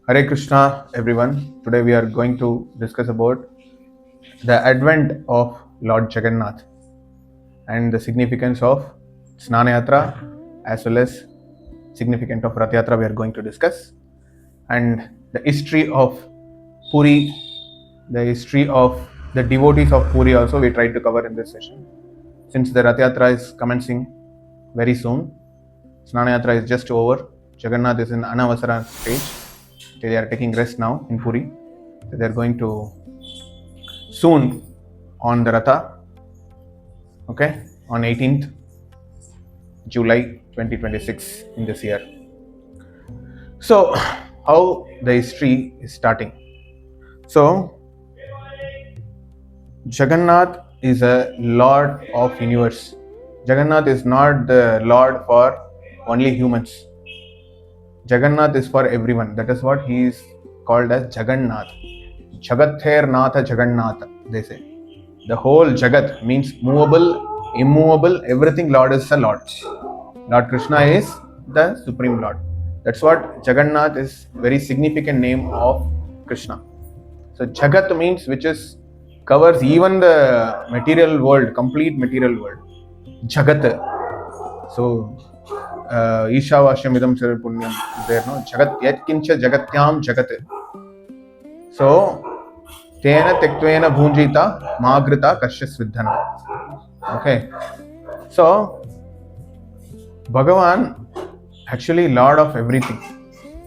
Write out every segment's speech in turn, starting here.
Hare Krishna, everyone. Today we are going to discuss about the advent of Lord Jagannath and the significance of Sanatana as well as significance of Rathayatra we are going to discuss, and the history of Puri, the history of the devotees of Puri also we tried to cover in this session. Since the Rathayatra is commencing very soon, Sanatana is just over, Jagannath is in Anavasara stage. They are taking rest now in Puri. They are going to soon on the Ratha, okay, on 18th July 2026 in this year. So, how the history is starting. So, Jagannath is a Lord of universe. Jagannath is not the Lord for only humans. Jagannath is for everyone. That is what he is called as Jagannath. Jagather Natha Jagannath, they say. The whole Jagat means movable, immovable, everything Lord is a Lord. Lord Krishna is the Supreme Lord. That's what Jagannath is, very significant name of Krishna. So Jagat means which is covers even the material world, complete material world. Jagat. So Ishavashyam idam sarva punyam is there, no? Jagat yat kincha jagatyam jagat. So Tena tektvena bhunjita magrita kashyasvidhana. Okay. So Bhagavan actually Lord of everything.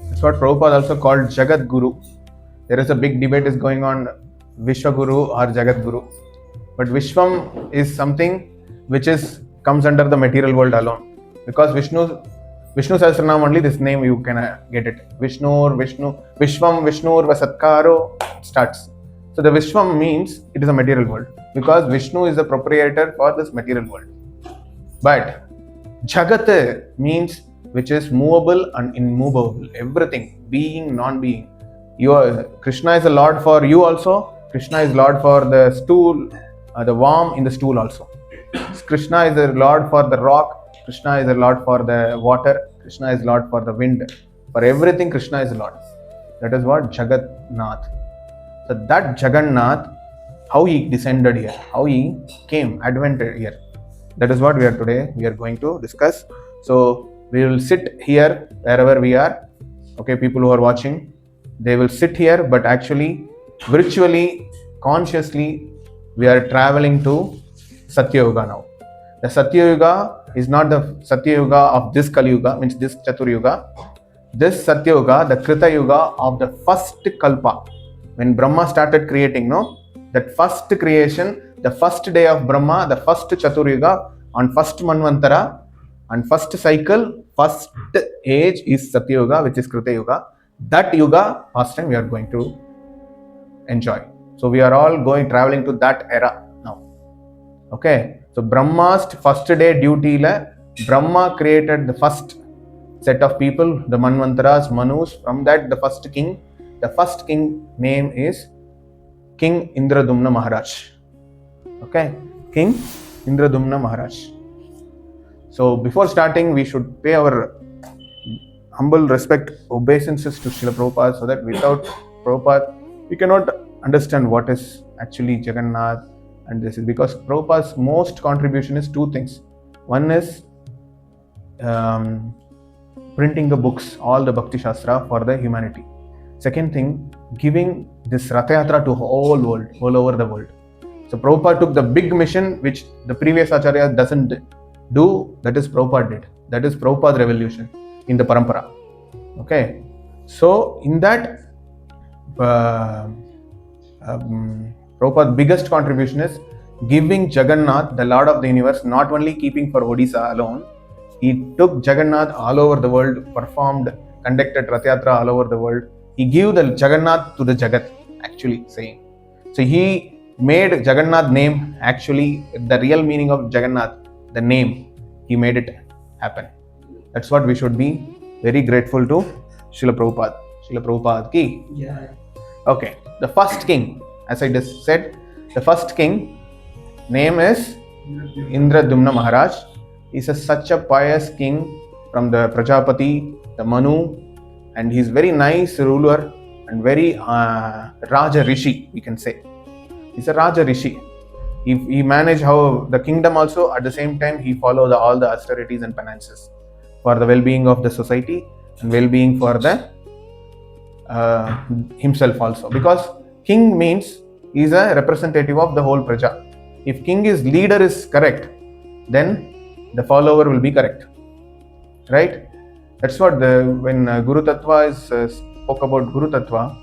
That's what Prabhupada also called Jagat Guru. There is a big debate is going on Vishwa Guru or Jagat Guru. But Vishwam is something which is comes under the material world alone. Because Vishnu Sahasranam only this name you can get it. Vishnu, Vishwam, Vishnur, Vasatkaro starts. So the Vishwam means it is a material world. Because Vishnu is the proprietor for this material world. But Jagat means which is movable and immovable, everything, being, non-being. Krishna is a Lord for you also. Krishna is Lord for the stool, the worm in the stool also. Krishna is the Lord for the rock. Krishna is the Lord for the water. Krishna is Lord for the wind. For everything, Krishna is Lord. That is what Jagannath. So that Jagannath, how he descended here, how he came, advented here. That is what we are going to discuss. So we will sit here wherever we are. Okay, people who are watching, they will sit here, but actually, virtually, consciously, we are traveling to Satya Yuga now. The Satya Yuga is not the Satya Yuga of this Kali Yuga, means this Chatur Yuga. This Satya Yuga, the Krita Yuga of the first Kalpa. When Brahma started creating, no? That first creation, the first day of Brahma, the first Chatur Yuga, on first Manvantara, and first cycle, first age is Satya Yuga, which is Krita Yuga. That Yuga, first time we are going to enjoy. So we are all traveling to that era now. Okay. So Brahma's first day duty, Brahma created the first set of people, the Manvantaras, Manus. From that, the first king name is King Indradyumna Maharaj. Okay. King Indradyumna Maharaj. So before starting, we should pay our humble respect, obeisances to Srila Prabhupada, so that without Prabhupada, we cannot understand what is actually Jagannath. And this is because Prabhupada's most contribution is two things. One is printing the books, all the Bhakti Shastra for the humanity. Second thing, giving this Rathayatra to whole world, all over the world. So Prabhupada took the big mission which the previous Acharya doesn't do, that is Prabhupada did. That is Prabhupada's revolution in the Parampara. Okay. So in that, Prabhupada's biggest contribution is giving Jagannath, the Lord of the universe, not only keeping for Odisha alone. He took Jagannath all over the world, conducted Rathayatra all over the world. He gave the Jagannath to the Jagat, actually saying. So he made Jagannath name, actually the real meaning of Jagannath, the name, he made it happen. That's what we should be very grateful to Srila Prabhupada. Srila Prabhupada ki. Yeah. Okay, the first king, as I just said, the first king name is Indradyumna Maharaj. He's such a pious king from the Prajapati, the Manu, and he's very nice ruler and very Raja Rishi, we can say. He's a Raja Rishi. He managed how the kingdom also, at the same time he followed all the austerities and penances for the well-being of the society and well-being for the himself also, because king means he is a representative of the whole praja. If king's leader is correct, then the follower will be correct, right? That's what when Guru Tattva spoke about Guru Tattva,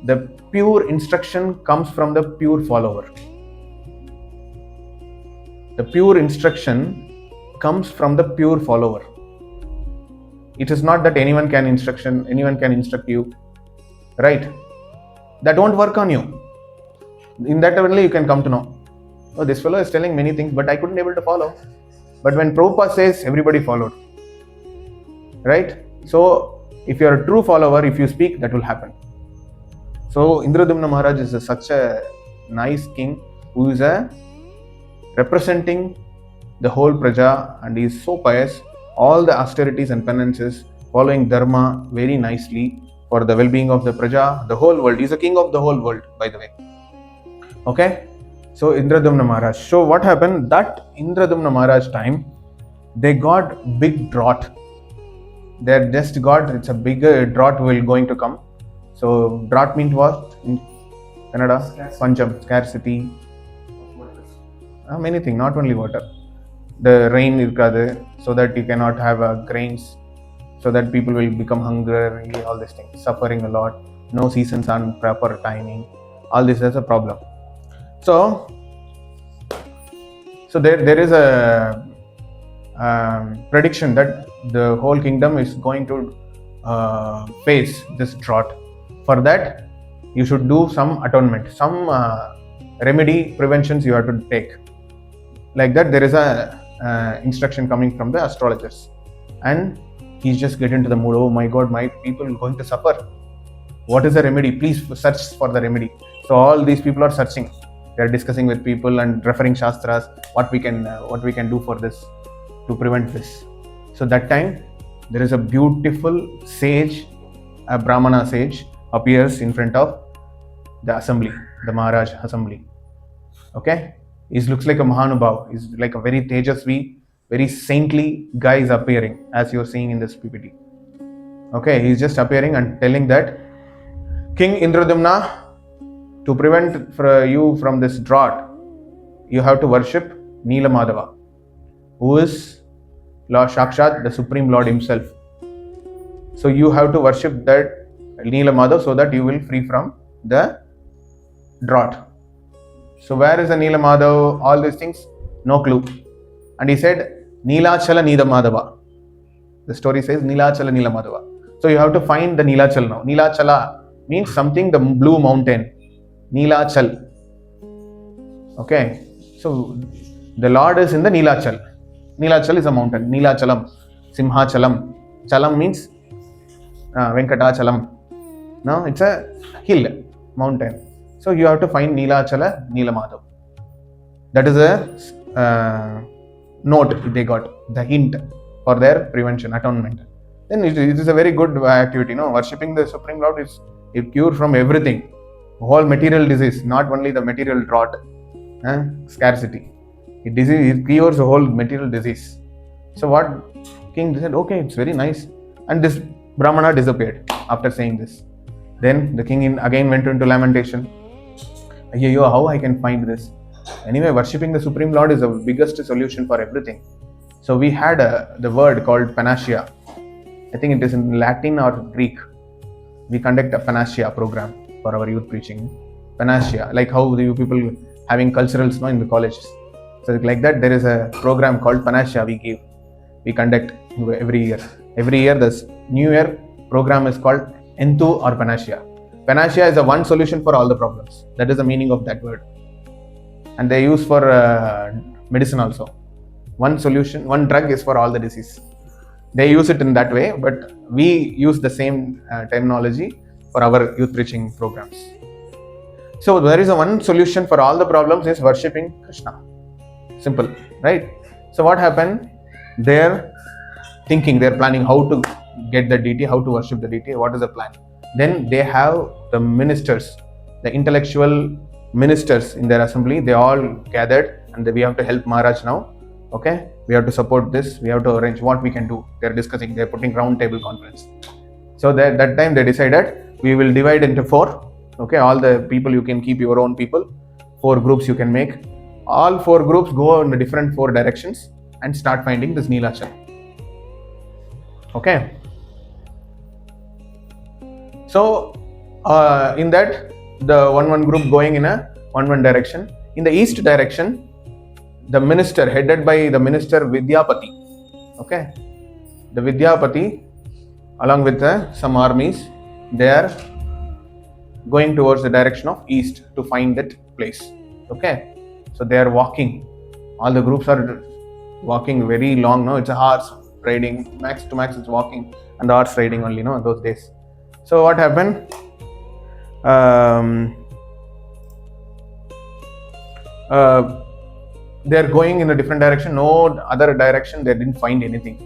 the pure instruction comes from the pure follower. The pure instruction comes from the pure follower. It is not that anyone can instruct you, right? That won't work on you. In that only you can come to know, oh, this fellow is telling many things, but I couldn't able to follow. But when Prabhupada says, everybody followed, right? So if you are a true follower, if you speak, that will happen. So Indradyumna Maharaj is such a nice king who is representing the whole praja, and he is so pious. All the austerities and penances, following dharma very nicely for the well-being of the praja, the whole world. He is a king of the whole world, by the way. Okay, so Indradyumna Maharaj. So what happened? That Indradyumna Maharaj time, they got big drought. They just got, it's a bigger drought will going to come. So drought means what in Kannada? Pancham, scarcity. Many things, not only water. The rain irkadu, so that you cannot have grains, so that people will become hungry, all these things, suffering a lot, no seasons on proper timing, all this is a problem. So there is a prediction that the whole kingdom is going to face this drought. For that, you should do some atonement, some remedy preventions you have to take. Like that, there is a instruction coming from the astrologers, and he's just get into the mood. Oh my God, my people are going to suffer. What is the remedy? Please search for the remedy. So all these people are searching. They are discussing with people and referring shastras. What we can do for this to prevent this. So that time there is a beautiful sage, a Brahmana sage appears in front of the assembly, the Maharaj assembly. Okay. He looks like a Mahanubhav. He's like a very Tejasvi, very saintly guy is appearing, as you're seeing in this PPT. Okay, he's just appearing and telling that King Indradyumna, to prevent you from this drought, you have to worship Neelamadava, who is Lord Shakshat, the Supreme Lord himself. So you have to worship that Neelamadava so that you will free from the drought. So where is the Neelamadava? All these things, no clue. And he said, Neelachala Neelamadava. The story says Neelachala Neelamadava. So you have to find the Neelachala now. Neelachala means something, the blue mountain. Neelachal. Okay. So the Lord is in the Neelachal. Neelachal is a mountain. Neelachalam. Simhachalam. Chalam means Venkatachalam. No, it's a hill, mountain. So you have to find Neelachala, Neelamadava. That is a note they got, the hint for their prevention, atonement. Then it is a very good activity. No, worshipping the Supreme Lord is a cure from everything. Whole material disease, not only the material drought, scarcity. It cures the whole material disease. So what king said, okay, it's very nice. And this Brahmana disappeared after saying this. Then the king again went into lamentation. How I can find this? Anyway, worshipping the Supreme Lord is the biggest solution for everything. So we had the word called panacea. I think it is in Latin or Greek. We conduct a panacea program for our youth preaching. Panacea, like how you people having culturals in the colleges. So like that, there is a program called panacea we conduct every year. Every year, this New Year program is called Entu or Panacea. Panacea is the one solution for all the problems. That is the meaning of that word. And they use for medicine also. One solution, one drug is for all the disease. They use it in that way, but we use the same terminology for our youth preaching programs. So there is a one solution for all the problems is worshipping Krishna. Simple, right? So what happened? They're thinking, they're planning how to get the deity, how to worship the deity, what is the plan. Then they have the ministers, the intellectual ministers in their assembly. They all gathered and we have to help Maharaj now. Okay, we have to support this, we have to arrange what we can do. They're discussing, they're putting round table conference. So that time they decided we will divide into 4. Okay, all the people, you can keep your own people. 4 groups you can make. All 4 groups go in the different 4 directions and start finding this Neelachala. Okay. So in that, the one group going in a one direction. In the east direction, the minister, headed by the minister Vidyapati. Okay, the Vidyapati, along with some armies, they are going towards the direction of east to find that place. Okay, so they are walking. All the groups are walking very long. No, it's a horse riding. Max to max, it's walking and horse riding only. No, those days. So what happened? They're going in a different direction. No other direction. They didn't find anything.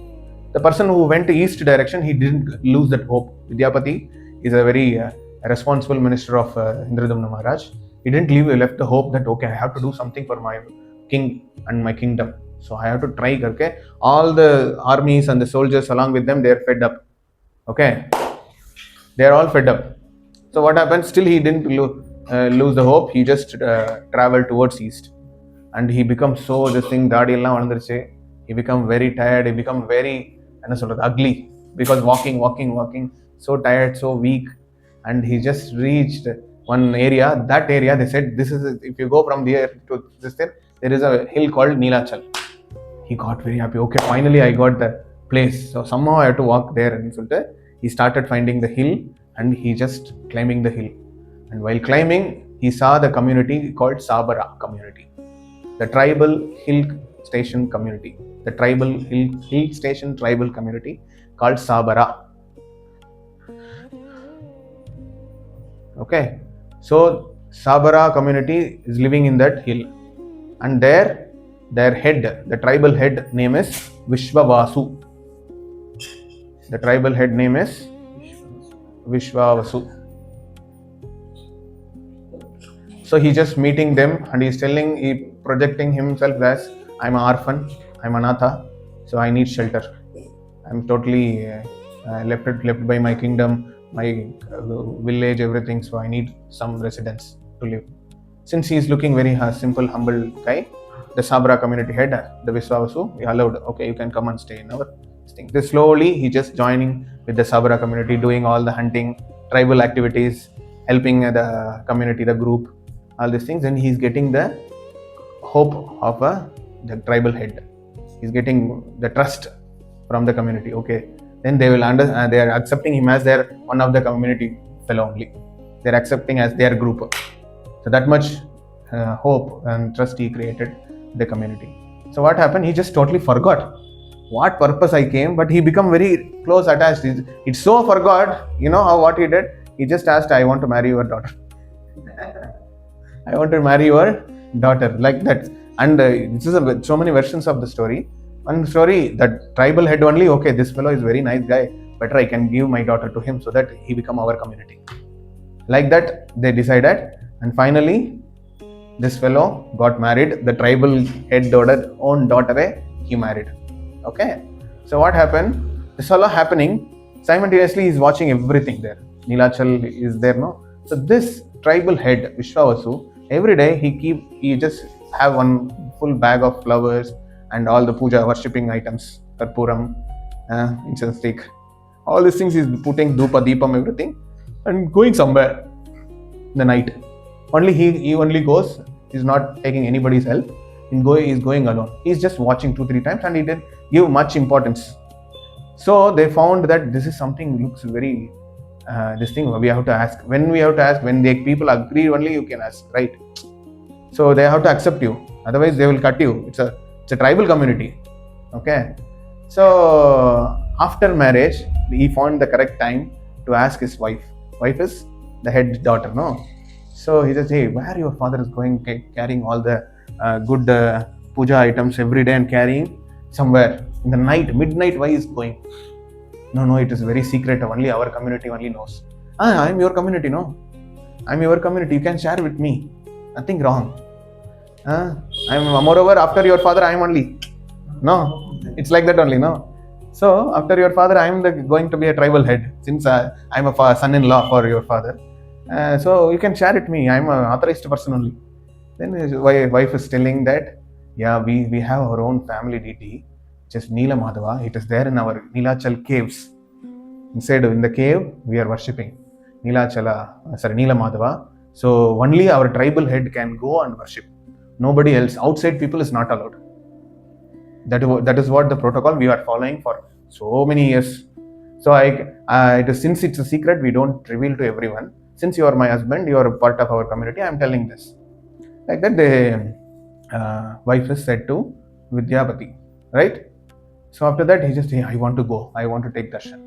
The person who went to east direction, he didn't lose that hope. Vidyapati is a very responsible minister of Indradyumna Maharaj. He didn't leave. He left the hope that okay, I have to do something for my king and my kingdom. So I have to try. Okay, all the armies and the soldiers along with them, they're fed up. Okay, they're all fed up. So what happened? Still, he didn't lose the hope. He just traveled towards east, and he becomes so this thing. He become very tired. He become very ugly because walking, so tired, so weak, and he just reached one area. That area, they said, this is, if you go from there to this there is a hill called Neelachala. He got very happy. Okay, finally I got the place. So somehow I have to walk there. And so he started finding the hill and he just climbing the hill. And while climbing, he saw the community called Sabara community, the tribal hill station community, the tribal hill station tribal community called Sabara. Okay, so Sabara community is living in that hill, and their head, the tribal head name is Vishwavasu. The tribal head name is Vishwavasu. So he's just meeting them and he's projecting himself as, I'm an orphan, I'm anatha, so I need shelter. I'm totally left by my kingdom, my village, everything, so I need some residence to live. Since he is looking very simple, humble guy, the Sabra community head, the Vishwavasu, we allowed, okay, you can come and stay in our thing. Then slowly he just joining with the Sabra community, doing all the hunting, tribal activities, helping the community, the group, all these things, and he's getting the hope of the tribal head. He's getting the trust from the community. Okay, then they will understand. They are accepting him as their one of the community fellow only. They are accepting as their group. So that much hope and trust he created the community. So what happened? He just totally forgot what purpose I came, but he become very close attached. It's so forgot. You know how what he did? He just asked, "I want to marry your daughter." I want to marry your daughter, like that. And this is so many versions of the story. One story, that tribal head only, okay, this fellow is very nice guy, better I can give my daughter to him so that he become our community. Like that, they decided, and finally, this fellow got married. The tribal head own daughter, he married. Okay, so what happened? This all happening, simultaneously he's watching everything there. Neelachal is there, no? So this tribal head, Vishwavasu, every day he just have one full bag of flowers and all the puja worshipping items, karpuram, incense stick, all these things he's putting, dhupa, deepam, everything, and going somewhere in the night. Only he only goes, he's not taking anybody's help, he's going alone. He's just watching 2-3 times and he didn't give much importance. So they found that this is something looks very, this thing we have to ask. When the people agree only you can ask, right? So they have to accept you, otherwise they will cut you. It's a tribal community. Okay. So after marriage, he found the correct time to ask his wife. Wife is the head daughter, no? So he says, hey, where your father is going, carrying all the good puja items every day and carrying somewhere in the night, midnight, why is going? No, it is very secret. Only our community only knows. I am your community, no? I'm your community. You can share with me. Nothing wrong. Moreover, after your father, I am only. No, it's like that only, no? So, after your father, I am going to be a tribal head, since I'm a son-in-law for your father. So, you can share it me. I'm an authorized person only. Then his wife is telling that, yeah, we have our own family deity, which is Neelamadava. It is there in our Neelachala caves. Inside in the cave, we are worshipping Neelamadava. So only our tribal head can go and worship. Nobody else. Outside people is not allowed. That is what the protocol we are following for so many years. So since it's a secret, we don't reveal to everyone. Since you are my husband, you are a part of our community, I am telling this. Like that, the wife is said to Vidyapati, right? So after that, he just, hey, I want to go. I want to take darshan.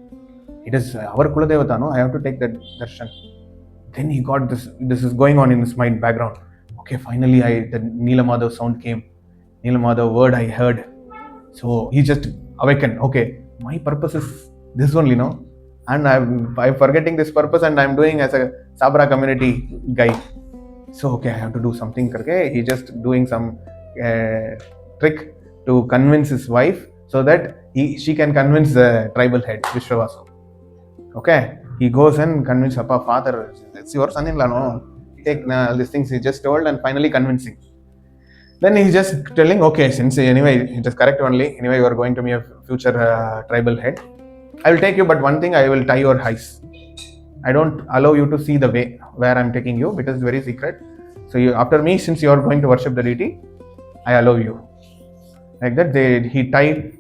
It is our Kuladevata, no? I have to take that darshan. Then he got this is going on in his mind background. Okay, finally, the Neelamadhav sound came. Neelamadhav word I heard. So he just awakened. Okay, my purpose is this only, no? And I'm forgetting this purpose and I'm doing as a Sabra community guy. So, okay, I have to do something. Okay, he just doing some trick to convince his wife so that she can convince the tribal head, Vishwavasu. Okay, he goes and convinces Papa, father, it's your son-in-law, no? Take all these things he just told and finally convincing. Then he's just telling, okay, since anyway, it is correct only. Anyway, you are going to be a future tribal head. I will take you, but one thing, I will tie your eyes. I don't allow you to see the way where I'm taking you because it's very secret. So after me, since you are going to worship the deity, I allow you. Like that, he tied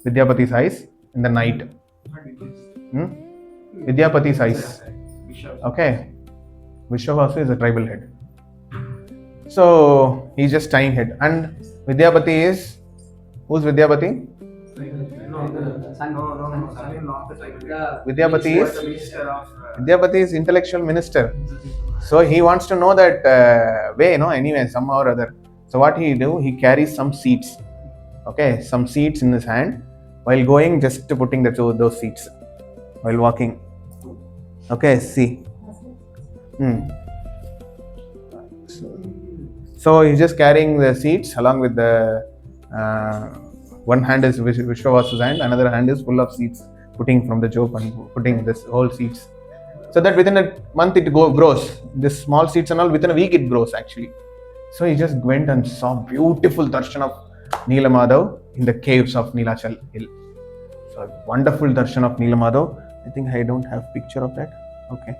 Vidyapati's eyes in the night. Vidyapati's eyes. Okay. Vishwavasu is a tribal head. So he's just tying head. And Vidyapati is, who's Vidyapati? Vidyapati is intellectual minister. So he wants to know that way, anyway, somehow or other. So what he do? He carries some seeds. Okay, some seeds in his hand. While going, just putting those seeds. While walking. Okay, see. So he's just carrying the seeds along with the one hand is Vishwavasu's hand, another hand is full of seeds, putting from the job and putting this whole seeds. So that within a month it grows. This small seeds and all, within a week it grows actually. So he just went and saw beautiful darshan of Neelamadhav in the caves of Neelachala hill. So wonderful darshan of Neelamadhav. I think I don't have picture of that. Okay,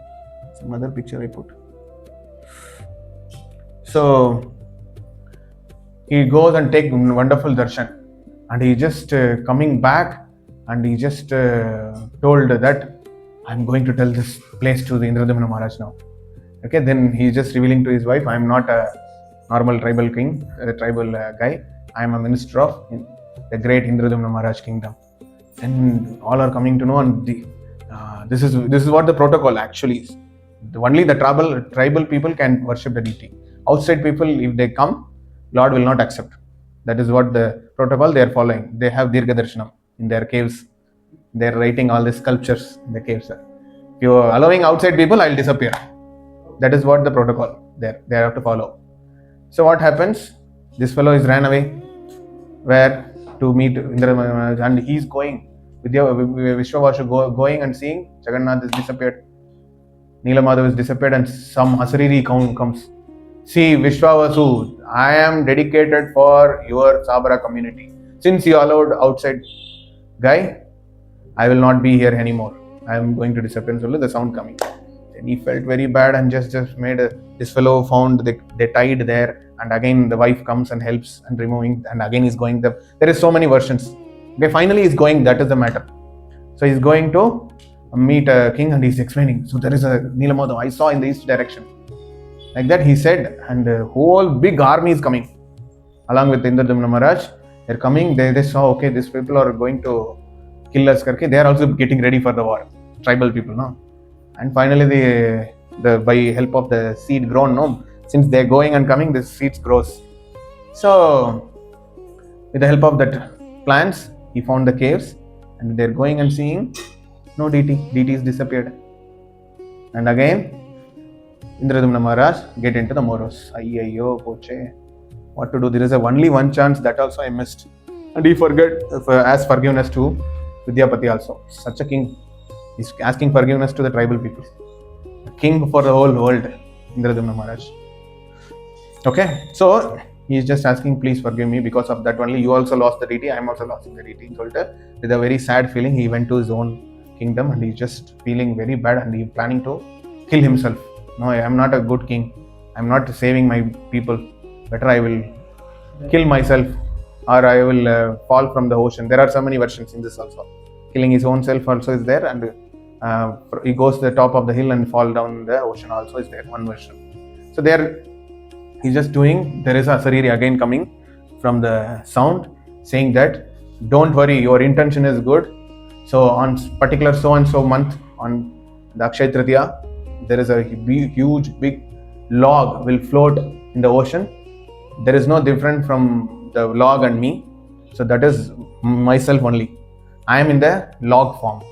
some other picture I put. So he goes and take wonderful darshan. And he just coming back and he just told that I'm going to tell this place to the Indradyumna Maharaj now. Okay, then he's just revealing to his wife, I'm not a normal tribal king, tribal guy. I'm a minister of the great Indradyumna Maharaj kingdom. Then all are coming to know, and this is what the protocol actually is. Only the tribal people can worship the deity. Outside people, if they come, Lord will not accept. That is what the protocol they are following. They have Dirgha Darshanam in their caves. They are writing all the sculptures in the caves. If you are allowing outside people, I will disappear. That is what the protocol they have to follow. So what happens? This fellow is ran away. Where? To meet Indra, and he is going. Vishwavasu going and seeing Jagannath is disappeared. Neelamadhav is disappeared and some Asariri comes. See, Vishwavasu, I am dedicated for your Sabra community. Since you allowed outside guy, I will not be here anymore. I am going to disappear. So the sound coming. Then he felt very bad and just made this fellow found they tied there, and again the wife comes and helps and removing, and again he's going there. There is so many versions. Okay, finally he's going. That is the matter. So he's going to meet a king and he's explaining. So there is a Neelamadhav I saw in the east direction. Like that he said, and a whole big army is coming along with Indradyumna Maharaj. They're coming. They saw, okay, these people are going to kill us. They are also getting ready for the war. Tribal people, no? And finally, the by help of the seed grown, no? Since they're going and coming, the seeds grows. So with the help of that plants, he found the caves, and they're going and seeing No deity. Deity is disappeared. And again, Indradyumna Maharaj get into the moros. Ayyo, poche. What to do? There is only one chance, that also I missed. And he forget as forgiveness to Vidyapati also. Such a king. He's asking forgiveness to the tribal people. A king for the whole world, Indradyumna Maharaj. Okay, so he's just asking, please forgive me, because of that only you also lost the deity, I am also losing the deity. So with a very sad feeling, he went to his own kingdom and he's just feeling very bad and he's planning to kill himself. No, I am not a good king. I am not saving my people. Better I will kill myself, or I will fall from the ocean. There are so many versions in this also. Killing his own self also is there, and he goes to the top of the hill and fall down the ocean also is there, one version. So there he's just doing, there is a Sariri again coming from the sound saying that don't worry, your intention is good. So on particular so and so month on the Akshaya Tritiya, there is a huge big log will float in the ocean. There is no different from the log and me. So that is myself only. I am in the log form.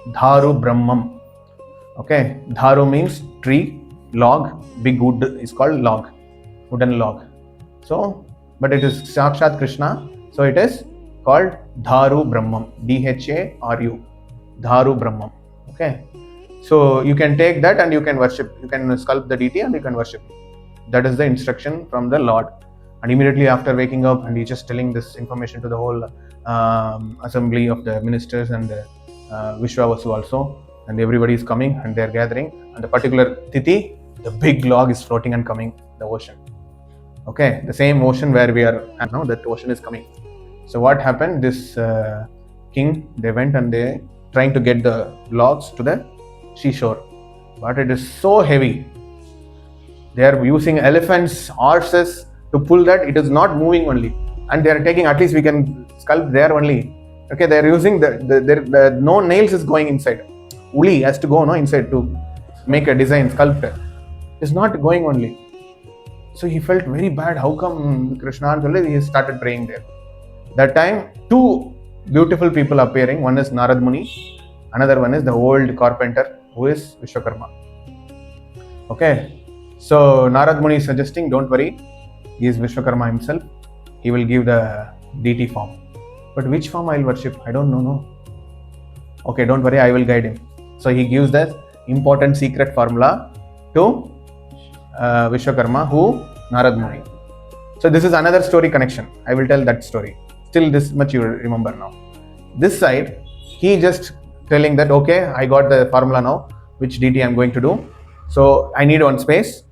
Dharu Brahmam. Okay, Dharu means tree, log, big wood is called log, wooden log. So, but it is Sakshat Krishna, so it is called Dharu Brahmam. Dharu. Dharu Brahmam. Okay. So you can take that and you can worship. You can sculpt the deity and you can worship. That is the instruction from the Lord. And immediately after waking up, and he's just telling this information to the whole assembly of the ministers and the Vishwavasu also. And everybody is coming and they are gathering. And the particular Tithi, the big log is floating and coming the ocean. Okay, the same ocean where we are now, that ocean is coming. So what happened? This king, they went and they trying to get the logs to the seashore, but it is so heavy. They are using elephants, horses to pull that. It is not moving only, and they are taking, at least we can sculpt there only. Okay, they are using the no nails is going inside. Uli has to go inside to make a design, sculpt. It's not going only. So he felt very bad. How come Krishna? He started praying there. That time, two beautiful people appearing. One is Narad Muni, another one is the old carpenter who is Vishwakarma. Okay, so Narad Muni is suggesting, don't worry, he is Vishwakarma himself. He will give the deity form. But which form I will worship? I don't know. No. Okay, don't worry, I will guide him. So he gives the important secret formula to Vishwakarma, who Narad Muni. So this is another story connection. I will tell that story. Still this much you remember now. This side, he just telling that, okay, I got the formula now, which deity I am going to do. So I need one space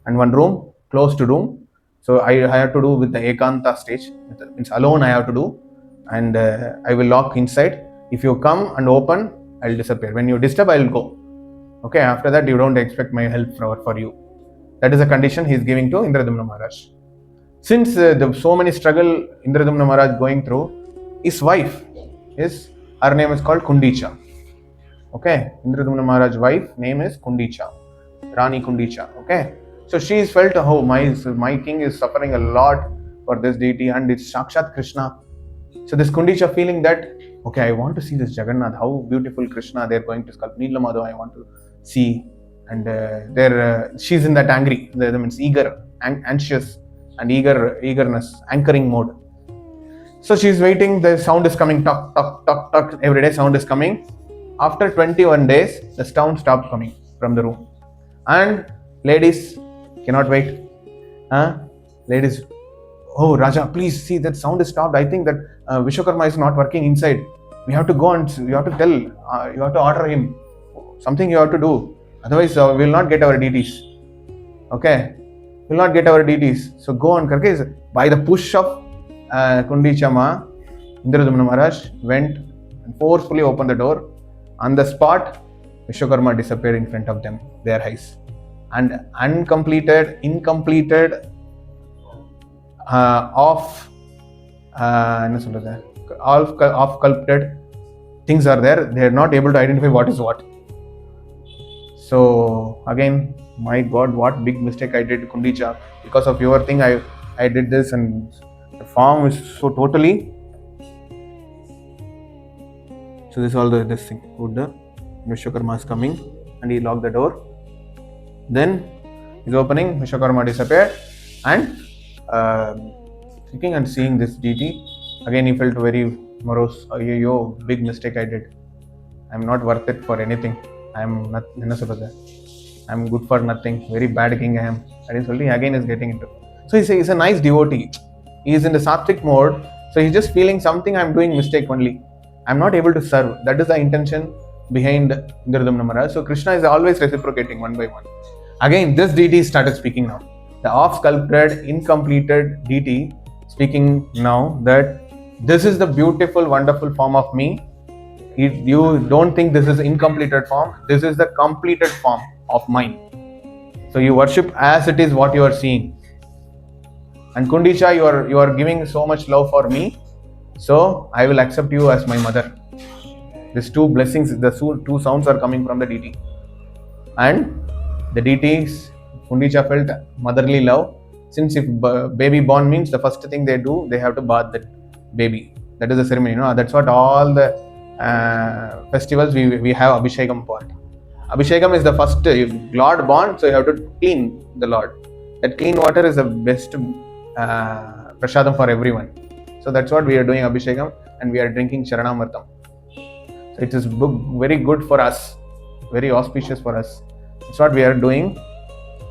and one room, close to room. So I have to do with the Ekanta stage, means alone I have to do, and I will lock inside. If you come and open, I will disappear. When you disturb, I will go. Okay, after that you don't expect my help for you. That is a condition he is giving to Indradyumna Maharaj. Since so many struggle Indradyumna Maharaj going through, his wife her name is called Kundicha. Okay, Indradyumna Maharaj's wife name is Kundicha, Rani Kundicha. Okay, so she is felt, oh, my king is suffering a lot for this deity, and it's Sakshat Krishna. So this Kundicha feeling that, okay, I want to see this Jagannath, how beautiful Krishna they are going to sculpt. Neelachala, I want to see. And she's in that angry, that means eager, anxious, and eagerness, anchoring mode. So she's waiting. The sound is coming, talk, talk, talk, talk. Every day sound is coming. After 21 days, the sound stopped coming from the room, and ladies cannot wait. Ladies, oh Raja, please see that sound is stopped. I think that Vishwakarma is not working inside. We have to go and you have to tell, you have to order him. Something you have to do. Otherwise, we will not get our deities. Okay, we will not get our deities. So go on, karke. By the push of Kundicha Ma, Indradyumna Maharaj went and forcefully opened the door. On the spot, Vishwakarma disappeared in front of them, their eyes. And incompleted, off sculpted things are there. They are not able to identify what is what. So again, my God, what big mistake I did, Kundicha. Because of your thing, I did this, and the form is so totally. So this is all this thing. Wood, Vishwakarma is coming and he locked the door. Then he's opening, Vishwakarma disappeared and thinking and seeing this deity. Again he felt very morose. Yo, big mistake I did. I'm not worth it for anything. I'm not. I'm good for nothing. Very bad king I am. That is only again is getting into. So he's a nice devotee. He is in the sattvic mode. So he's just feeling something I'm doing mistake only. I'm not able to serve. That is the intention behind Indradyumna Maharaj. So Krishna is always reciprocating one by one. Again, this deity started speaking now. The oft-sculpted, incompleted deity speaking now that this is the beautiful, wonderful form of me. You don't think this is incompleted form. This is the completed form of mine. So you worship as it is what you are seeing. And Kundisha, you are giving so much love for me. So I will accept you as my mother. These two blessings, the two sounds are coming from the deity. And the deities, Kundisha felt motherly love. Since if baby born means the first thing they do, they have to bath the baby. That is the ceremony. That's what all the festivals we have Abhishekam part. Abhishekam is the first Lord born, so you have to clean the Lord. That clean water is the best prasadam for everyone. So that's what we are doing Abhishekam, and we are drinking Charanamritam. So it is very good for us, very auspicious for us. That's what we are doing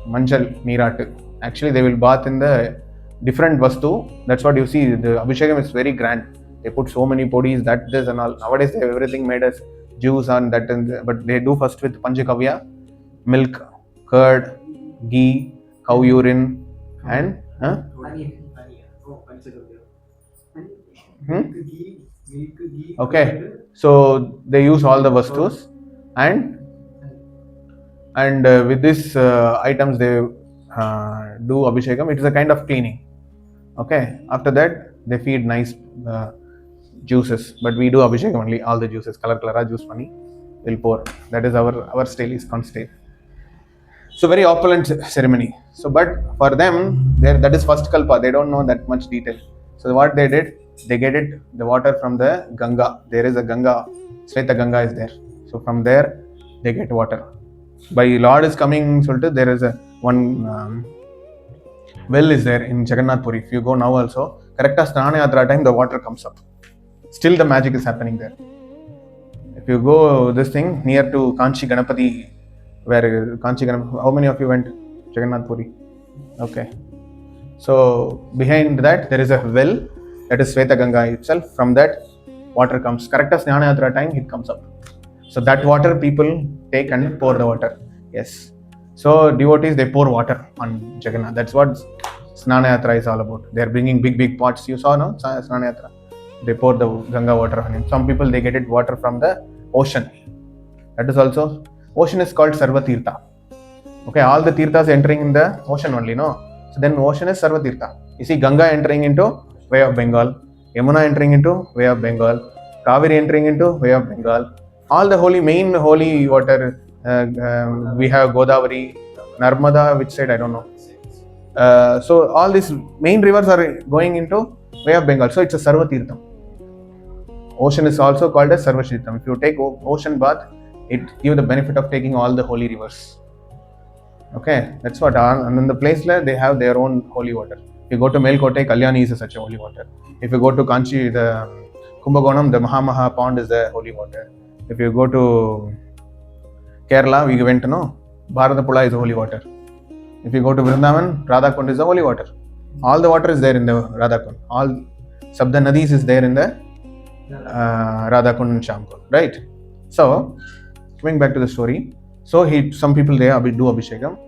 Manjal Neerat. Actually, they will bath in the different vastu. That's what you see. The Abhishekam is very grand. They put so many podis, that, this and all. Nowadays, they have everything made as juice and that, but they do first with Panchakavya, milk, curd, ghee, cow urine, and okay. So they use all the vastus, and with these items they do Abhishekam. It is a kind of cleaning. Okay. After that, they feed nice juices, but we do Abhishekam only, all the juices, color juice money will pour. That is our style, is constable. So very opulent ceremony. So but for them, that is first kalpa. They don't know that much detail. So what they did, they get the water from the Ganga. There is a Ganga, Sweta Ganga is there. So from there they get water. By Lord is coming, there is one well is there in Jagannath Puri. If you go now also, correct as Rathayatra time, the water comes up. Still the magic is happening there. If you go this thing near to Kanchi Ganapati, where Kanchi Ganapati, how many of you went Jagannath Puri? Okay. So behind that there is a well, that is Sweta Ganga itself. From that water comes. Correct as Rathayatra time, it comes up. So that water people take and pour the water. Yes. So devotees, they pour water on Jagannath. That's what Sanatana is all about. They are bringing big pots. You saw, no? Sanatana. They pour the Ganga water on him. Some people, they get it water from the ocean. That is also, ocean is called Sarvatirtha. Okay, all the tirthas entering in the ocean only, no? So then ocean is Sarvatirtha. You see Ganga entering into Bay of Bengal, Yamuna entering into Bay of Bengal, Kaveri entering into Bay of Bengal. All the main holy water, we have Godavari, Narmada, which side I don't know. So all these main rivers are going into Bay of Bengal. So it's a Sarvatirtham. Ocean is also called as Sarvashirtham. If you take ocean bath, it gives the benefit of taking all the holy rivers. Okay, that's what. And in the place where they have their own holy water. If you go to Melkote, Kalyani is such a holy water. If you go to Kanchi, the Kumbhakonam, the Mahamaha pond is the holy water. If you go to Kerala, we went to know Bharatapula is holy water. If you go to Vrindavan, Radhakund is the holy water. All the water is there in the Radhakund. All Sabda Nadis is there in the Radhakund and Shamkund, right? So, coming back to the story. So, some people there do Abhishekam.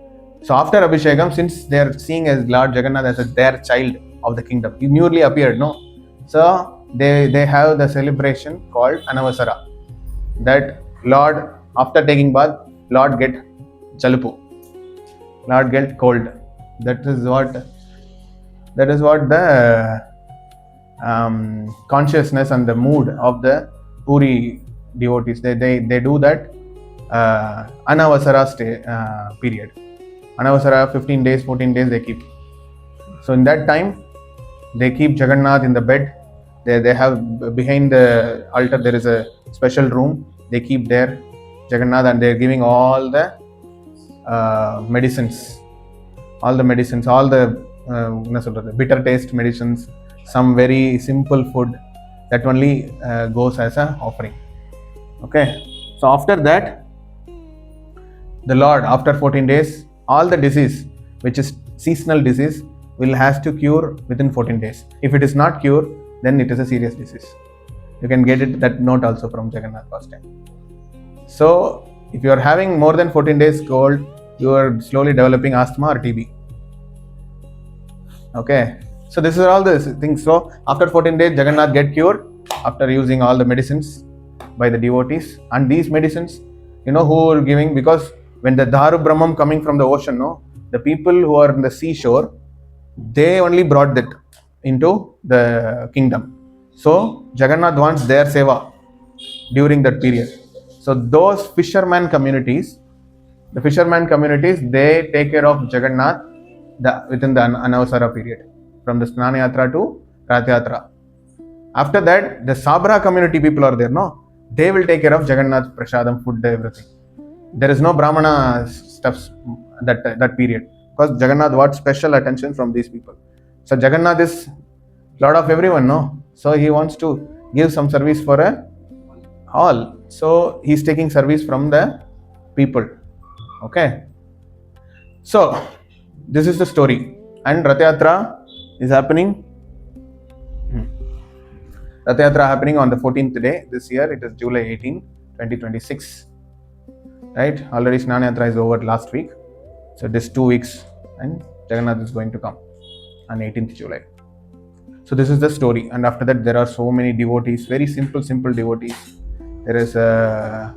So, after Abhishekam, since they are seeing as Lord Jagannath as their child of the kingdom, he newly appeared, no? So, they have the celebration called Anavasara. That Lord, after taking bath, Lord get chalupu. Lord get cold. That is what the consciousness and the mood of the Puri devotees. They do that Anavasara period. Anavasara 15 days, 14 days they keep. So in that time, they keep Jagannath in the bed. They have behind the altar there is a special room. They keep there. Jagannath, and they're giving all the medicines, all the bitter taste medicines, some very simple food that only goes as an offering. Okay, so after that, the Lord, after 14 days, all the disease, which is seasonal disease, will has to cure within 14 days. If it is not cured, then it is a serious disease. You can get it that note also from Jagannath last time. So if you are having more than 14 days cold, you are slowly developing asthma or TB. Okay, so this is all the things. So after 14 days, Jagannath get cured after using all the medicines by the devotees. And these medicines, who are giving, because when the Dharu Brahmam coming from the ocean, the people who are in the seashore, they only brought that into the kingdom. So Jagannath wants their seva during that period. So those fisherman communities, they take care of Jagannath within the Anavasara period, from the Sanatana to Rathayatra. After that, the Sabra community people are there, they will take care of Jagannath Prasadam, food, everything. There is no Brahmana stuffs that period, because Jagannath wants special attention from these people. So Jagannath is Lord of everyone, so he wants to give some service for all. So he's taking service from the people. Okay. So this is the story. And Rathayatra is happening. Rathayatra happening on the 14th day this year. It is July 18, 2026. Right? Already Sanatana is over last week. So this 2 weeks and Jagannath is going to come on 18th July. So this is the story. And after that, there are so many devotees, very simple devotees. There is a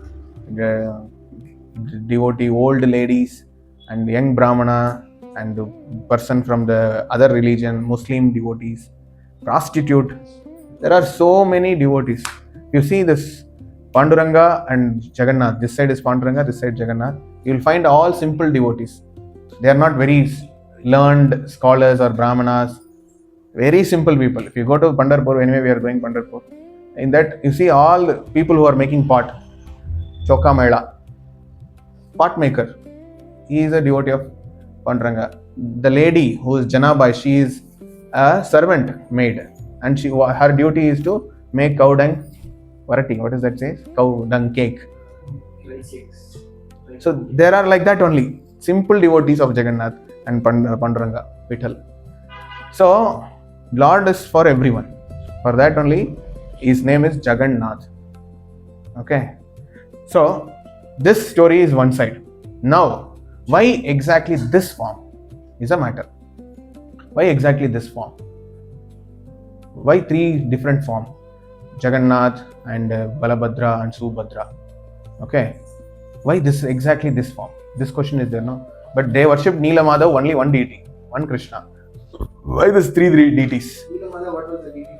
devotee, old ladies and young Brahmana and the person from the other religion, Muslim devotees, prostitute. There are so many devotees. You see this Panduranga and Jagannath. This side is Panduranga, this side Jagannath. You will find all simple devotees. They are not very learned scholars or Brahmanas. Very simple people. If you go to Pandharpur, anyway we are going Pandharpur. In that you see all people who are making pot. Choka Maila. Pot maker. He is a devotee of Panduranga. The lady who is Janabai, she is a servant maid. And her duty is to make cow dung varati. What does that say? Cow dung cake. So there are like that only. Simple devotees of Jagannath and Panduranga, Vittal. So Lord is for everyone. For that only, his name is Jagannath. Okay. So this story is one side. Now, why exactly this form is a matter. Why exactly this form? Why 3 different forms? Jagannath and Balabhadra and Subhadra. Okay. Why exactly this form? This question is there, no? But they worship Neelachala, only one deity, one Krishna. Why this 3 deities? Neelachala, what was the deity?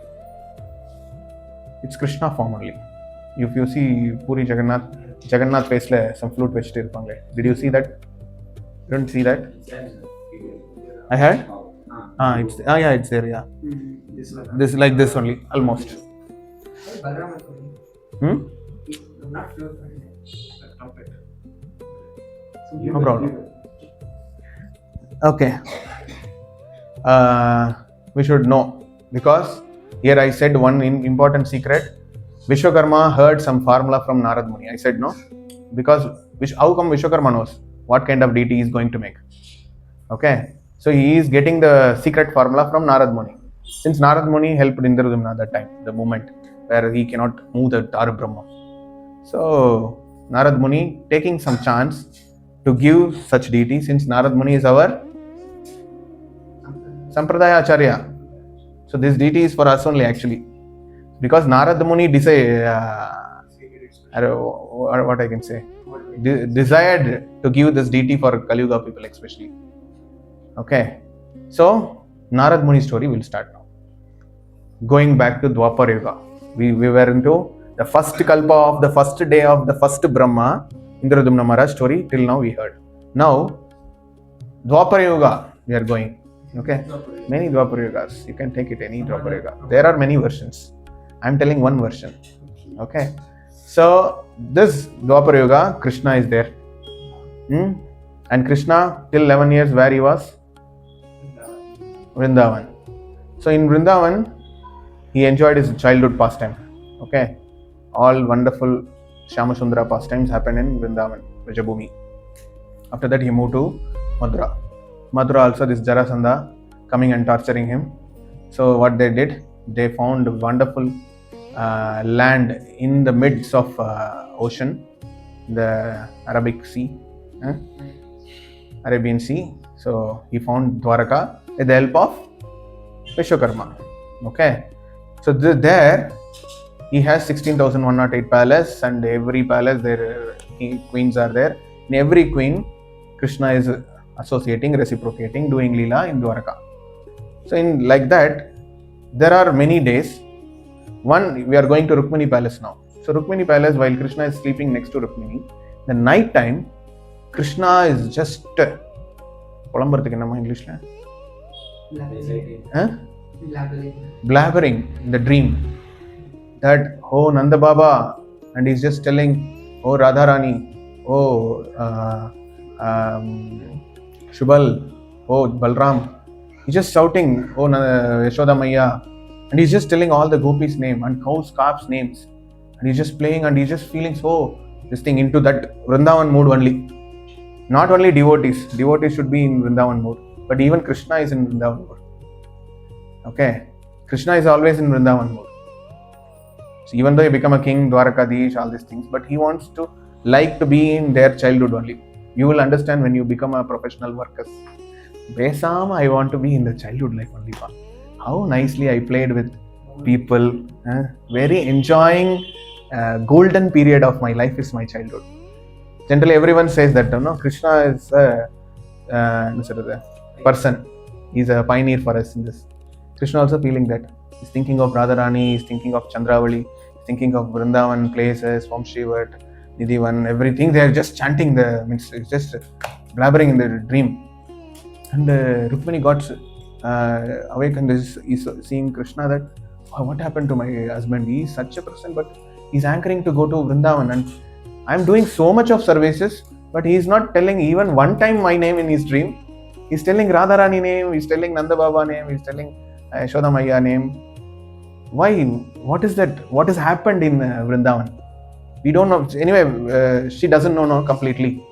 It's Krishna form only. If you see Puri Jagannath face some flute vechittu irupanga. Did you see that? You don't see that? I had? It's there, yeah. This like this only, almost. No problem. Okay. We should know, because here I said one important secret. Vishwakarma heard some formula from Narad Muni. I said no, because how come Vishwakarma knows what kind of deity he is going to make? Okay, so he is getting the secret formula from Narad Muni. Since Narad Muni helped Indradyumna that time, the moment where he cannot move the Dharu Brahma. So Narad Muni taking some chance to give such deity, since Narad Muni is our Sampradaya Acharya. So this deity is for us only actually. Because Narad Muni what I can say, desired to give this deity for Kali Yuga people especially. Okay. So Narad Muni story will start now. Going back to Dwapar Yuga. We were into the first kalpa of the first day of the first Brahma, Indradyumna Maharaj story till now we heard. Now, Dwapar Yuga we are going. Okay. Many Dwapar Yugas. You can take it any Dwapar Yuga. There are many versions. I am telling one version. Okay. So this Dwapara Yuga, Krishna is there. And Krishna till 11 years where he was? Vrindavan. So in Vrindavan he enjoyed his childhood pastime. Okay, all wonderful Shyamasundara pastimes happened in Vrindavan, Vrajabhumi. After that he moved to Mathura. Mathura also this Jarasandha coming and torturing him. So what they did, they found wonderful land in the midst of ocean, the Arabian Sea. So he found Dwaraka with the help of Vishwakarma. Okay, so there he has 16,108 palace, and every palace there queens are there. In every queen Krishna is associating, reciprocating, doing Leela in Dwaraka. So in like that there are many days. One, we are going to Rukmini palace now. So Rukmini palace, while Krishna is sleeping next to Rukmini, the night time Krishna is just English blabbering in the dream that, oh Nanda Baba, and he's just telling, oh Radharani, oh Shubal, oh Balram. He's just shouting, oh Yashoda Maiya, and he's just telling all the gopis' name and cows, calves' names, and he's just playing, and he's just feeling so this thing into that Vrindavan mood only. Not only devotees should be in Vrindavan mood, but even Krishna is in Vrindavan mood. Okay, Krishna is always in Vrindavan mood. So even though he become a king, Dwarakadish, all these things, but he wants to like to be in their childhood only. You will understand when you become a professional worker. Besama, I want to be in the childhood life only. How nicely I played with people. Very enjoying golden period of my life is my childhood. Generally, everyone says that. No, Krishna is a person. He's a pioneer for us in this. Krishna also feeling that. He's thinking of Radharani, he's thinking of Chandravali, he's thinking of Vrindavan places, Vamshivat, Nidhivan, everything. They are just chanting it's just blabbering in their dream. And Rukmini got awakened, is seeing Krishna that, oh, what happened to my husband? He is such a person, but he's anchoring to go to Vrindavan, and I'm doing so much of services, but he is not telling even one time my name in his dream. He's telling Radharani name, he's telling Nanda Baba name, he's telling Yashoda Maiya name. Why? What is that? What has happened in Vrindavan? We don't know. Anyway, she doesn't know completely.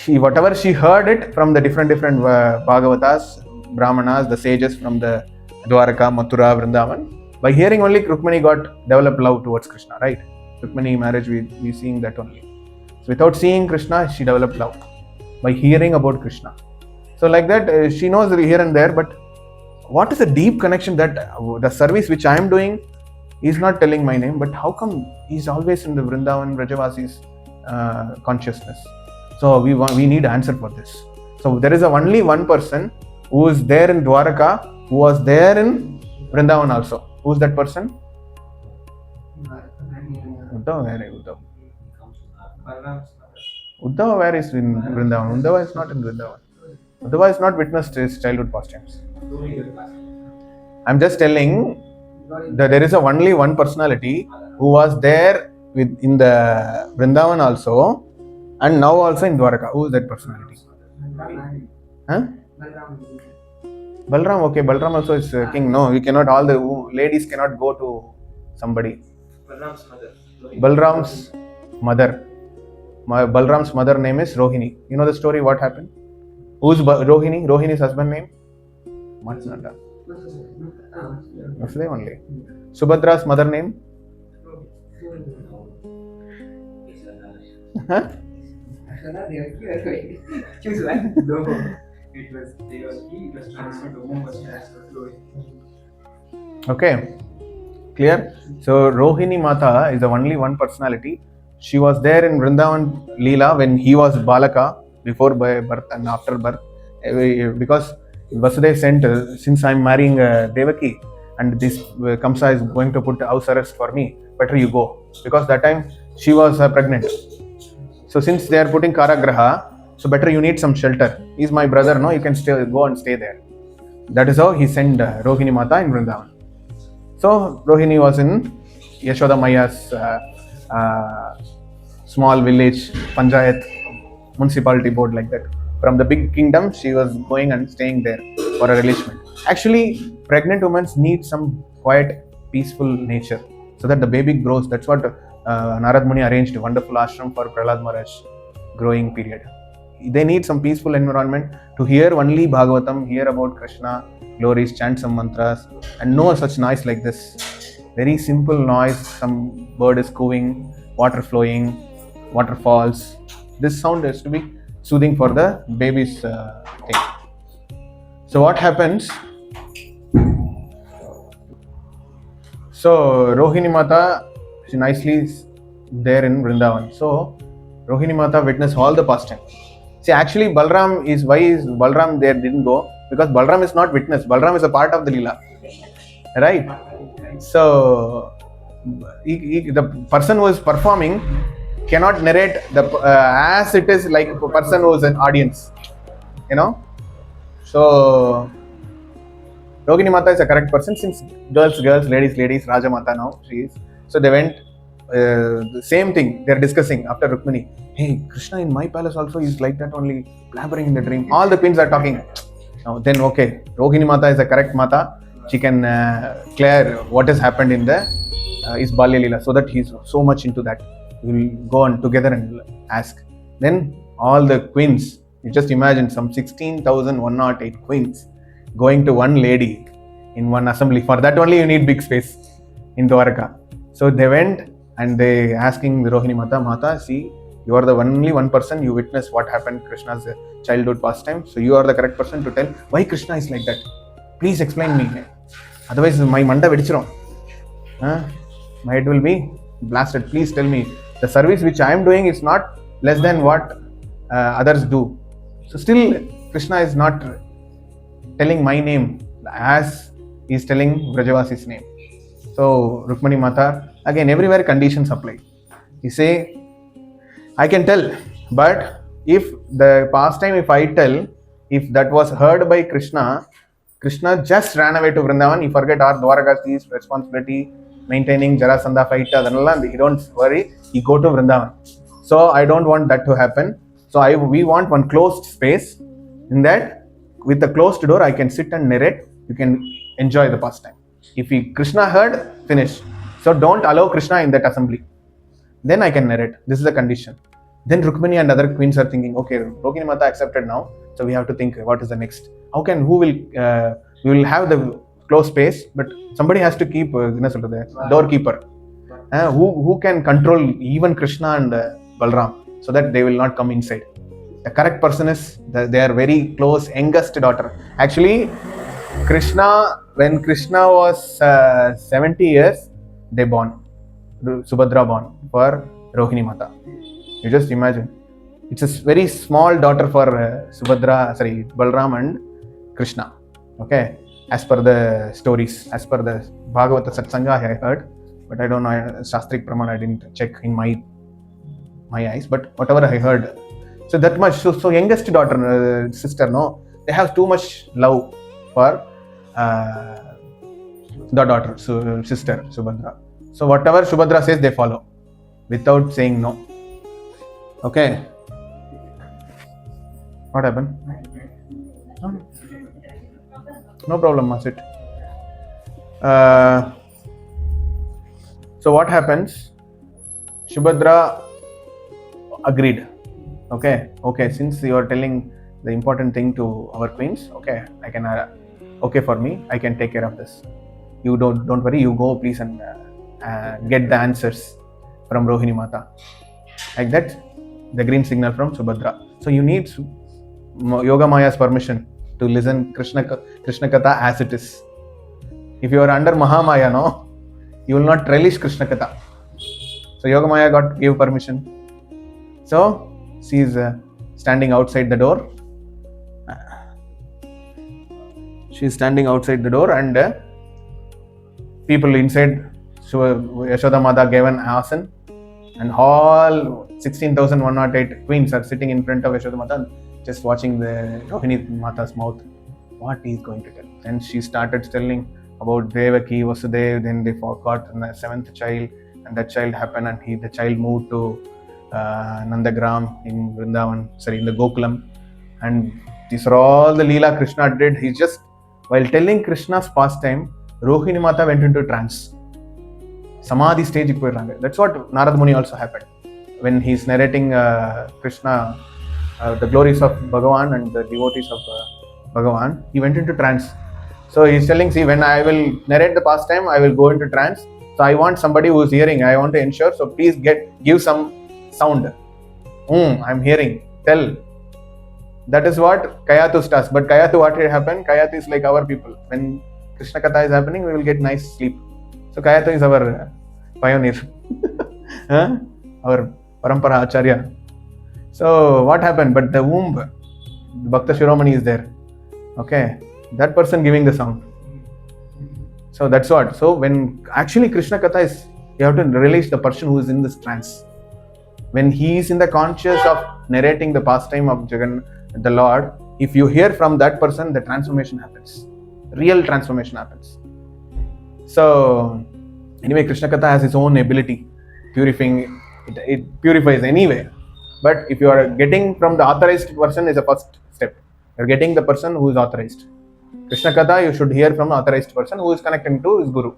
Whatever she heard it from the different Bhagavatas, Brahmanas, the sages from the Dwaraka, Mathura, Vrindavan. By hearing only, Rukmini got developed love towards Krishna, right? Rukmini marriage, we seeing that only. So without seeing Krishna, she developed love by hearing about Krishna. So like that, she knows here and there, but what is the deep connection that the service which I am doing is not telling my name, but how come he's always in the Vrindavan, Vrajavasi's consciousness? So we need an answer for this. So there is only one person who is there in Dwaraka, who was there in Vrindavan also. Who is that person? Uddhava, where is Uddhava? Uddhava, where is in Vrindavan? Uddhava is not in Vrindavan. Uddhava is not witnessed his childhood pastimes. I'm just telling that there is only one personality who was there in the Vrindavan also, and now also in Dwaraka. Who is that personality? Balram, okay. Balram also is king. No, we cannot. All the ladies cannot go to somebody. Balram's mother. Balram's mother name is Rohini. You know the story. What happened? Who's Rohini? Rohini's husband name? Matnanda. Vasudeva only. Subhadra's mother name? Choose one. No. It was Devaki, it was transferred to whom was transferred to. Okay. Clear? So Rohini Mata is the only one personality. She was there in Vrindavan Leela when he was Balaka, before birth and after birth. Because Vasudeva sent, since I am marrying Devaki and this Kamsa is going to put house arrest for me, better you go. Because that time she was pregnant. So since they are putting Karagraha, so better you need some shelter. He's my brother, no? You can still go and stay there. That is how he sent Rohini Mata in Vrindavan. So Rohini was in Yashoda Maiya's small village, panchayat, municipality board like that. From the big kingdom, she was going and staying there for a relishment. Actually, pregnant women need some quiet, peaceful nature so that the baby grows. That's what Narad Muni arranged a wonderful ashram for Prahlad Maharaj growing period. They need some peaceful environment to hear only Bhagavatam, hear about Krishna, glories, chant some mantras, and no such noise like this. Very simple noise, some bird is cooing, water flowing, waterfalls. This sound has to be soothing for the baby's thing. So what happens? So Rohini Mata, she nicely is there in Vrindavan. So Rohini Mata witnessed all the pastime. See, actually Balram is, why is Balram there didn't go? Because Balram is not witness. Balram is a part of the Leela. Right? So the person who is performing cannot narrate the as it is like a person who is an audience. You know? So Rohini Mata is a correct person since girls, ladies, Raja Mata now she is. So they went, the same thing they're discussing after Rukmini. Hey, Krishna in my palace also is like that only, blabbering in the dream. All the queens are talking. Now then, okay, Rohini Mata is a correct Mata. She can clear what has happened in the is Balya Leela, so that he's so much into that. We'll go on together and ask. Then all the queens, you just imagine some 16,108 queens going to one lady in one assembly. For that only you need big space in Dwaraka. So they went and they asking the Rohini Mata, see, you are the only one person you witness what happened Krishna's childhood pastime. So you are the correct person to tell why Krishna is like that. Please explain me. Otherwise my manda vedichirom. My head will be blasted. Please tell me. The service which I am doing is not less than what others do. So still Krishna is not telling my name as he is telling Vrajavasi's name. So Rukmani Mata, again everywhere conditions apply. You say, I can tell, but if the pastime, if I tell, if that was heard by Krishna, Krishna just ran away to Vrindavan. He forget our Dwaraka's responsibility, maintaining Jarasandha fight. He don't worry. He go to Vrindavan. So I don't want that to happen. So we want one closed space. In that, with the closed door, I can sit and narrate. You can enjoy the pastime. If Krishna heard, finish. So don't allow Krishna in that assembly. Then I can narrate. This is the condition. Then Rukmini and other queens are thinking, okay, Rohini Mata accepted now. So we have to think what is the next. We will have the closed space, but somebody has to keep the doorkeeper. Who can control even Krishna and Balram so that they will not come inside. The correct person is their very close youngest daughter. Actually, when Krishna was 70 years, they born. Subhadra born for Rohini Mata. You just imagine. It's a very small daughter for Balram and Krishna. Okay, as per the stories, as per the Bhagavata Satsanga I heard, but I don't know, Shastrik Praman I didn't check in my eyes, but whatever I heard. So that much, so youngest daughter, sister, no, they have too much love for the daughter, sister, Subhadra. So whatever Subhadra says, they follow without saying no. Okay. What happened? No problem, Masit. So what happens? Subhadra agreed. Okay, since you are telling the important thing to our queens, okay, I can, okay for me, I can take care of this. You don't worry, you go please and get the answers from Rohini Mata. Like that, the green signal from Subhadra. So you need Yoga Maya's permission to listen Krishna Katha as it is. If you are under Mahamaya, no, you will not relish Krishna Katha. So Yoga Maya gave permission. So she is standing outside the door. She is standing outside the door and people inside. So Yashoda Mata gave an asan and all 16,108 queens are sitting in front of Yashoda Mata just watching the Rohini Mata's mouth. What he is going to tell. And she started telling about Devaki, Vasudev, then they forgot the seventh child, and that child happened, and the child moved to Nandagram in Vrindavan, in the Gokulam, and these are all the Leela Krishna did. He just, while telling Krishna's pastime, Rohini Mata went into trance. Samadhi stage. That's what Narad Muni also happened. When he's narrating Krishna, the glories of Bhagavan and the devotees of Bhagavan, he went into trance. So he's telling, see, when I will narrate the pastime, I will go into trance. So I want somebody who is hearing. I want to ensure. So please give some sound. I'm hearing. Tell. That is what Kayathus does. But Kayathu, what will happen? Kayathu is like our people. When Krishna Katha is happening, we will get nice sleep. So Kayathu is our pioneer. Our Parampara Acharya. So what happened? But the womb, the Bhakta Shiromani is there. Okay. That person giving the sound. So that's what. So when actually Krishna Katha is, you have to release the person who is in this trance. When he is in the conscious of narrating the pastime of Jagannath, the Lord, if you hear from that person, the transformation happens. Real transformation happens. So anyway, Krishna Katha has its own ability, purifying. It purifies anyway. But if you are getting from the authorized person, is the first step. You are getting the person who is authorized. Krishna Katha, you should hear from the authorized person who is connecting to his Guru.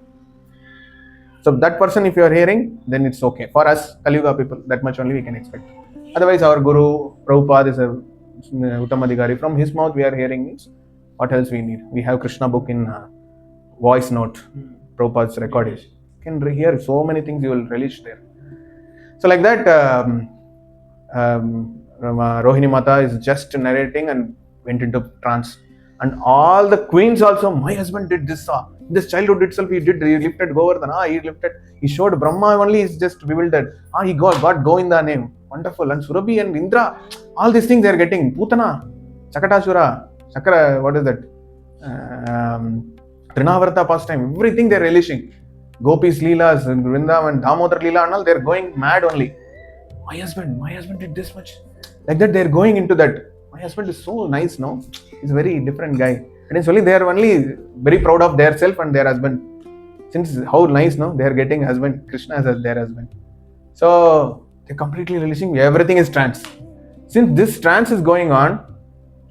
So that person, if you are hearing, then it's okay. For us, Kali-yuga people, that much only we can expect. Otherwise, our Guru, Prabhupada is a Uttamadhikari. From his mouth we are hearing means, what else we need? We have Krishna book in voice note, Prabhupada's recording. You can hear so many things you will relish there. So like that, Rohini Mata is just narrating and went into trance. And all the queens also, my husband did this, this childhood itself, he lifted Govardhana, he showed Brahma only, is just bewildered. He got Govinda name. Wonderful. And Surabhi and Indra, all these things they are getting. Putana, Chakatashura, Chakra, what is that? Trinavarta pastime, everything they are relishing. Gopis Leelas, Vrindavan, Damodar Leela and all, they are going mad only. My husband did this much. Like that, they are going into that. My husband is so nice now. He's a very different guy. And it's only they are only very proud of their self and their husband. Since how nice, no? They are getting husband, Krishna as their husband. So they're completely relishing. Everything is trance. Since this trance is going on,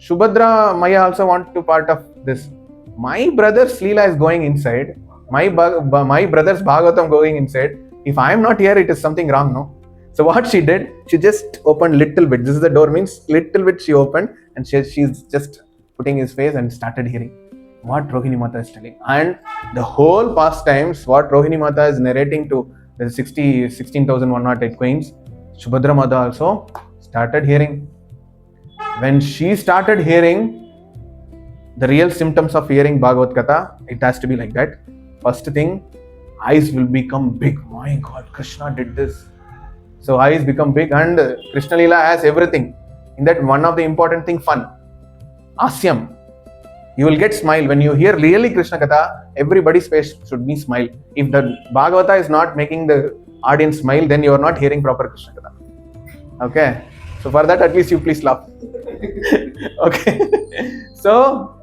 Subhadra Maya also want to part of this. My brother's Leela is going inside. My brother's Bhagavatam going inside. If I am not here, it is something wrong, no? So what she did, she just opened little bit. This is the door means little bit she opened and she's just putting his face and started hearing what Rohini Mata is telling. And the whole pastimes, what Rohini Mata is narrating to the 16,108 queens, Subhadra Mata also started hearing. When she started hearing, the real symptoms of hearing Bhagavad Katha, it has to be like that. First thing, eyes will become big. My God, Krishna did this. So eyes become big and Krishna Leela has everything. In that, one of the important thing, fun. Asyam. You will get smile. When you hear really Krishna Katha, everybody's face should be smile. If the Bhagavata is not making the audience smile, then you are not hearing proper Krishna Katha. Okay. So for that, at least you please laugh. Okay. So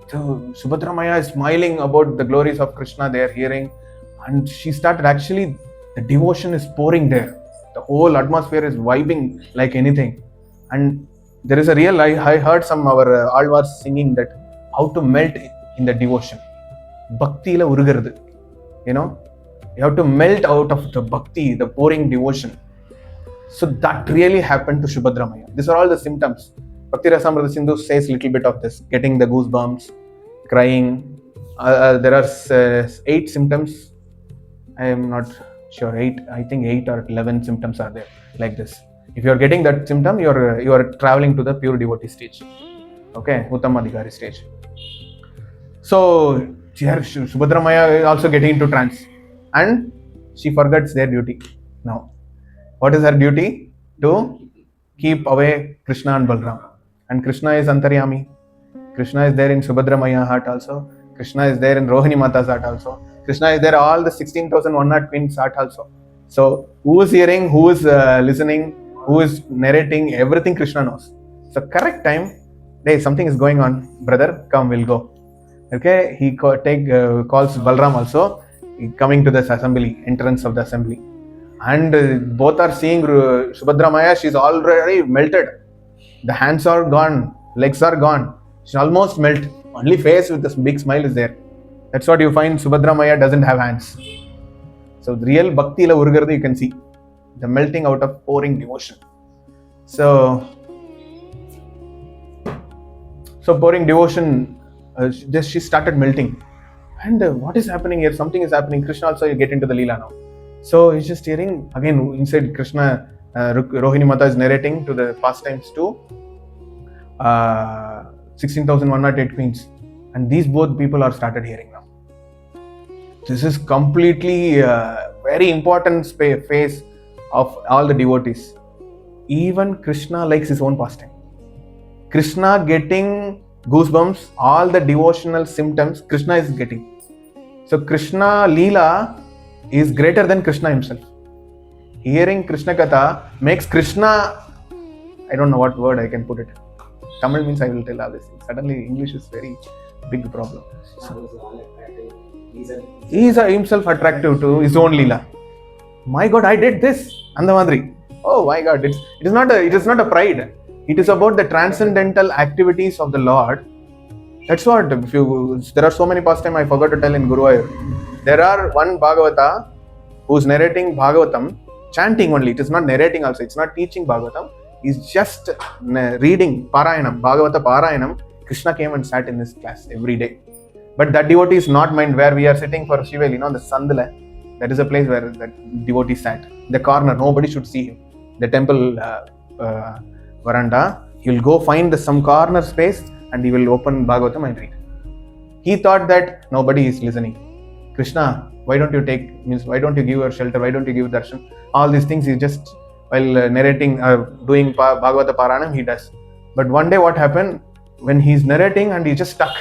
Subhadra Maya is smiling about the glories of Krishna they are hearing. And she started actually, the devotion is pouring there. The whole atmosphere is vibing like anything. And there is a real, I heard some of our Alvars singing that how to melt in the devotion. Bhakti la urugaradu. You know, you have to melt out of the bhakti, the pouring devotion. So that really happened to Subhadra Maya. These are all the symptoms. Bhakti Rasamrita Sindhu says little bit of this, getting the goosebumps, crying. There are 8 symptoms. I am not sure, 8. I think 8 or 11 symptoms are there like this. If you are getting that symptom, you are traveling to the pure devotee stage. Okay, Uttamadhikari stage. So here Subhadra Maya is also getting into trance. And she forgets their duty. Now, what is her duty? To keep away Krishna and Balram. And Krishna is Antaryami. Krishna is there in Subhadra Maya heart also. Krishna is there in Rohini Mata's heart also. Krishna is there all the 16,100 queens heart also. So who is hearing, who is listening, who is narrating, everything Krishna knows. So correct time, hey, something is going on, brother, come, we'll go. Okay, he calls Balram also. coming to this assembly, entrance of the assembly. And both are seeing Subhadra Maya, she's already melted. The hands are gone, legs are gone. She's almost melt. Only face with this big smile is there. That's what you find. Subhadra Maya doesn't have hands. So the real bhakti la urugaradu you can see. The melting out of pouring devotion. So pouring devotion, just she started melting. And what is happening here? Something is happening. Krishna also, you get into the Leela now. So he's just hearing, again inside Krishna, Rohini Mata is narrating to the pastimes to 16,108 queens. And these both people are started hearing now. This is completely very important phase of all the devotees. Even Krishna likes his own pastime. Krishna getting goosebumps, all the devotional symptoms Krishna is getting. So Krishna Leela is greater than Krishna himself. Hearing Krishna Katha makes Krishna, I don't know what word I can put it. Tamil means I will tell all this. Suddenly English is very big problem. He is himself attractive to his own Leela. My God, I did this. Andamadri. Oh my God, it is not a pride. It is about the transcendental activities of the Lord. That's what, there are so many pastime I forgot to tell in Guruvayur. There are one Bhagavata who's narrating Bhagavatam, chanting only. It is not narrating also. It's not teaching Bhagavatam. He's just reading Parayanam, Bhagavata Parayanam. Krishna came and sat in this class every day. But that devotee is not mind where we are sitting for Shiva, the Sandala. That is a place where that devotee sat. The corner, nobody should see him. The temple veranda, he will go find some corner space and he will open Bhagavatam and read. He thought that nobody is listening. Krishna, why don't you give your shelter, why don't you give darshan? All these things he just, while narrating, doing Bhagavata Paranam, he does. But one day what happened, when he's narrating and he just stuck.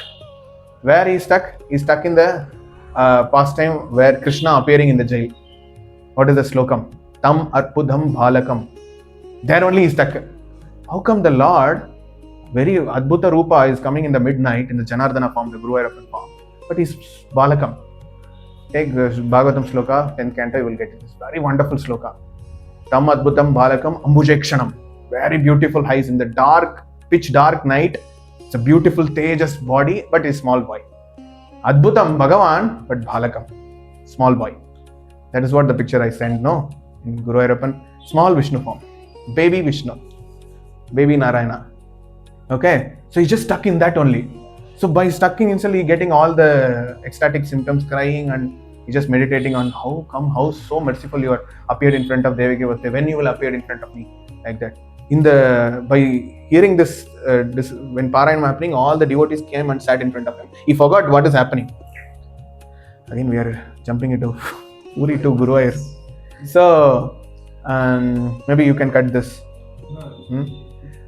Where he stuck? He's stuck in the pastime where Krishna appearing in the jail. What is the slokam? Tam arpudham bhalakam. There only he's stuck. How come the Lord, very Adbhuta Rupa, is coming in the midnight in the Janardana form, the Guruvayurappan form, but he's Balakam. Take the Bhagavatam Sloka, 10th canto, you will get it. It's very wonderful Sloka. Tam Adbhutam Balakam Ambujekshanam. Very beautiful eyes in the dark, pitch dark night. It's a beautiful Tejas body, but he's small boy. Adbhutam Bhagavan, but Balakam. Small boy. That is what the picture I sent, no? In Guruvayurappan. Small Vishnu form. Baby Vishnu. Baby Narayana. Okay, so he's just stuck in that only. So by stucking himself, he's getting all the ecstatic symptoms, crying, and he's just meditating on how so merciful you are appeared in front of Devaki Vate, when you will appear in front of me, like that. By hearing this, when Parayanam happening, all the devotees came and sat in front of him. He forgot what is happening. Again, we are jumping into Puri to Guruvayur. So maybe you can cut this.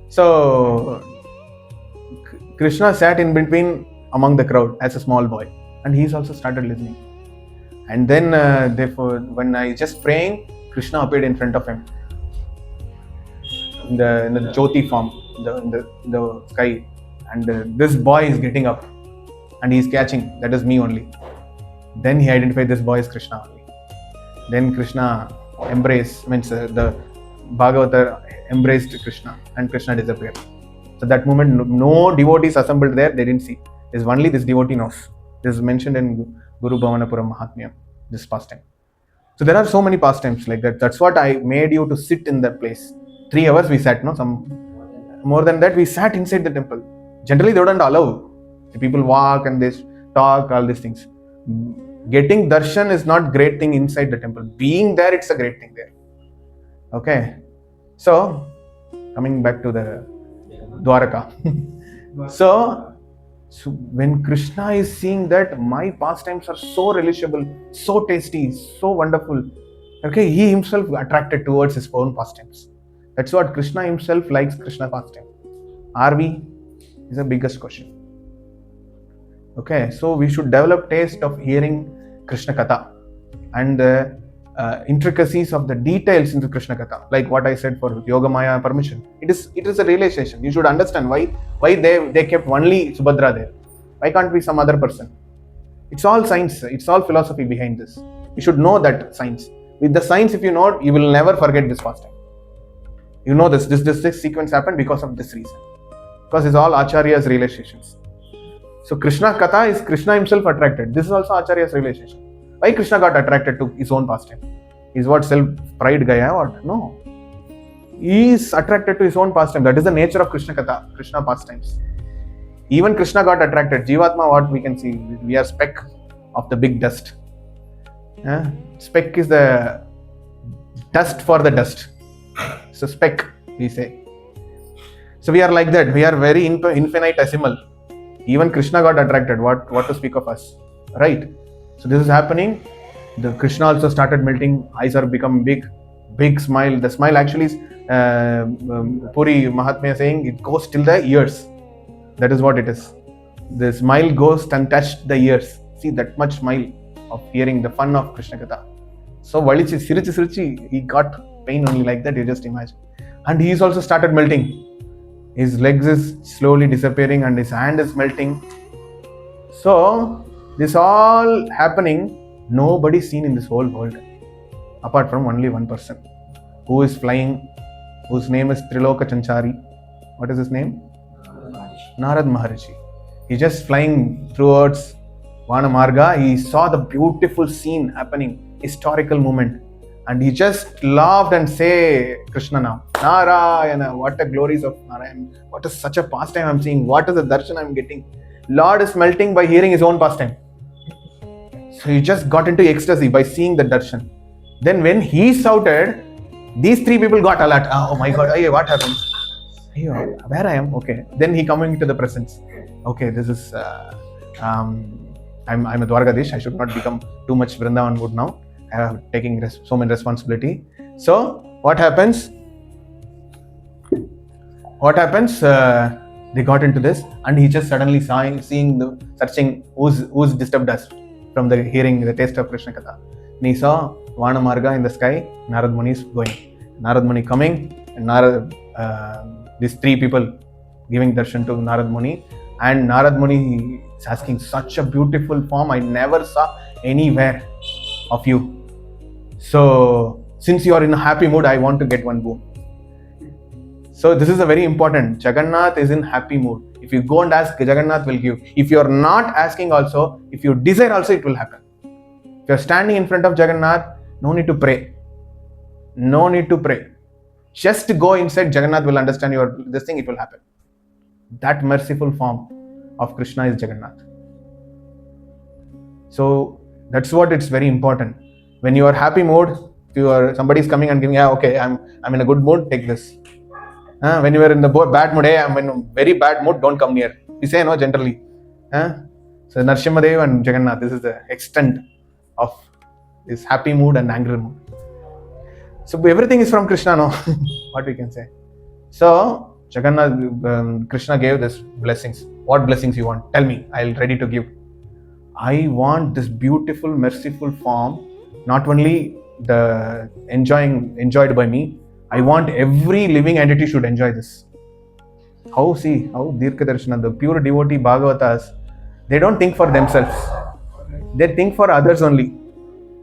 So Krishna sat in between among the crowd as a small boy, and he's also started listening. And then therefore, when I just praying, Krishna appeared in front of him in the Jyoti form, in the sky. And this boy is getting up and he's catching. That is me only. Then he identified this boy as Krishna only. Then Krishna the Bhagavata embraced Krishna and Krishna disappeared. So that moment, no devotees assembled there, they didn't see. There's only this devotee knows. This is mentioned in Guru Bhavanapuram Mahatmyam, this pastime. So there are so many pastimes like that. That's what I made you to sit in that place. 3 hours we sat, more than that, we sat inside the temple. Generally, they wouldn't allow. The people walk and they talk, all these things. Getting darshan is not great thing inside the temple. Being there, it's a great thing there. Okay. So, coming back to the Dwaraka. So when Krishna is seeing that my pastimes are so relishable, so tasty, so wonderful, okay, he himself attracted towards his own pastimes. That's what Krishna himself likes Krishna pastime. Are we? Is the biggest question. Okay, so we should develop taste of hearing Krishna Katha and the intricacies of the details into Krishna Katha, like what I said for Yoga Maya permission. It is a realization. You should understand why they kept only Subhadra there. Why can't be some other person? It's all science, it's all philosophy behind this. You should know that science. With the science, if you know it, you will never forget this pastime. You know this sequence happened because of this reason. Because it's all Acharya's realizations. So Krishna Katha is Krishna himself attracted. This is also Acharya's realization. Why Krishna got attracted to his own pastime? Is what self-pride guy or no? He is attracted to his own pastime. That is the nature of Krishna Katha, Krishna pastimes. Even Krishna got attracted. Jivatma, what we can see, we are speck of the big dust. Speck is the dust for the dust. So speck, we say. So we are like that. We are very infinitesimal. Even Krishna got attracted. What to speak of us, right? So this is happening. The Krishna also started melting. Eyes are becoming big. Big smile. The smile actually is Puri Mahatmya saying it goes till the ears. That is what it is. The smile goes and touched the ears. See that much smile of hearing the fun of Krishna Katha. So Valichi Sirichi, he got pain only like that, you just imagine. And he is also started melting. His legs is slowly disappearing and his hand is melting. So this all happening, nobody seen in this whole world. Apart from only one person who is flying, whose name is Triloka Chanchari. What is his name? Narad Maharishi. He's just flying towards Vanamarga. He saw the beautiful scene happening, historical moment, and he just laughed and say Krishna now. Narayana, what a glories of Narayana. What is such a pastime I'm seeing. What is the darshan I'm getting. Lord is melting by hearing his own pastime. So he just got into ecstasy by seeing the darshan. Then when he shouted, these three people got alert. Oh my God, what happened? Where I am? Okay. Then he coming to the presence. Okay, this is I'm a Dwarkadish. I should not become too much Vrindavan mood now. I have taking so many responsibility. So what happens? They got into this, and he just suddenly searching who's disturbed us from the hearing the taste of Krishna Katha. And he saw Vanamarga in the sky. Narad Muni is going. Narad Muni coming, and these three people giving darshan to Narad Muni, and Narad Muni is asking, such a beautiful form I never saw anywhere of you. So since you are in a happy mood, I want to get one boon. So this is a very important. Jagannath is in happy mood. If you go and ask, Jagannath will give. If you are not asking also, if you desire also, it will happen. If you are standing in front of Jagannath, no need to pray. No need to pray. Just go inside, Jagannath will understand this thing, it will happen. That merciful form of Krishna is Jagannath. So that's what it's very important. When you are happy mood, if somebody is coming and giving, okay, I'm in a good mood, take this. When you are in the bad mood, I'm in a very bad mood, don't come near. We say no generally. So Nrsimhadev and Jagannath, this is the extent of this happy mood and angry mood. So everything is from Krishna, no? What we can say. So Jagannath, Krishna gave this blessings. What blessings you want? Tell me, I'll ready to give. I want this beautiful, merciful form, not only the enjoyed by me. I want every living entity should enjoy this. How Dirka Darshana, the pure devotee Bhagavatas, they don't think for themselves. They think for others only.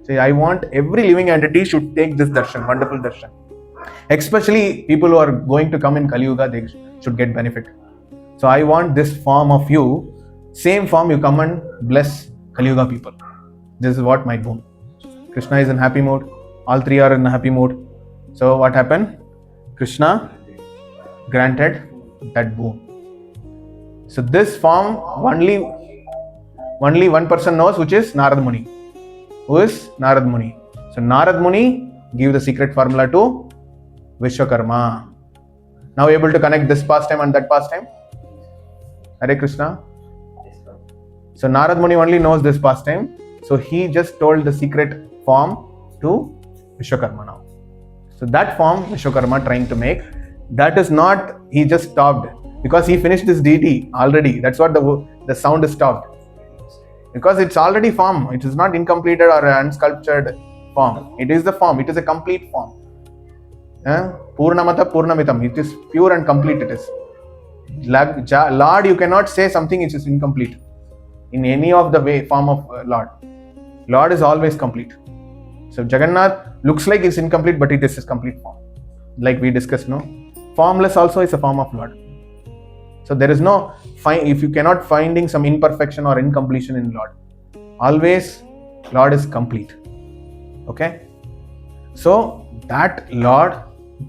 Say, I want every living entity should take this darshan, wonderful darshan. Especially people who are going to come in Kali Yuga, they should get benefit. So I want this form of you, same form you come and bless Kali Yuga people. This is what my boon. Krishna is in happy mood. All three are in a happy mood. So what happened? Krishna granted that boon. So this form only one person knows, which is Narad Muni. Who is Narad Muni? So Narad Muni give the secret formula to Vishwakarma. Now able to connect this pastime and that pastime? Hare Krishna. So Narad Muni only knows this pastime. So he just told the secret form to Vishwakarma now. So that form Vishwakarma trying to make, that is not, he just stopped. Because he finished this deity already. That's what the sound is stopped. Because it's already form. It is not incompleted or unsculptured form. It is the form. It is a complete form. Purnamata Purnamitam. It is pure and complete it is. Lord, you cannot say something which is incomplete. in any of the way form of Lord. Lord is always complete. So Jagannath looks like it's incomplete, but it is his complete form. Like we discussed, no? Formless also is a form of Lord. So there is no if you cannot finding some imperfection or incompletion in Lord. Always Lord is complete. Okay? So that Lord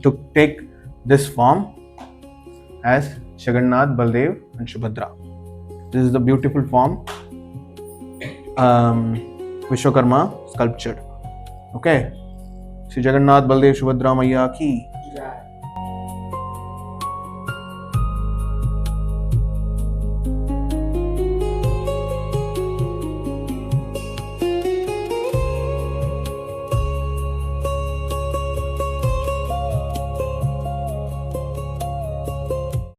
to take this form as Jagannath, Baldev and Subhadra. This is the beautiful form Vishwakarma sculptured. Okay. Sri Jagannath, Baldev, Subhadra Maya ki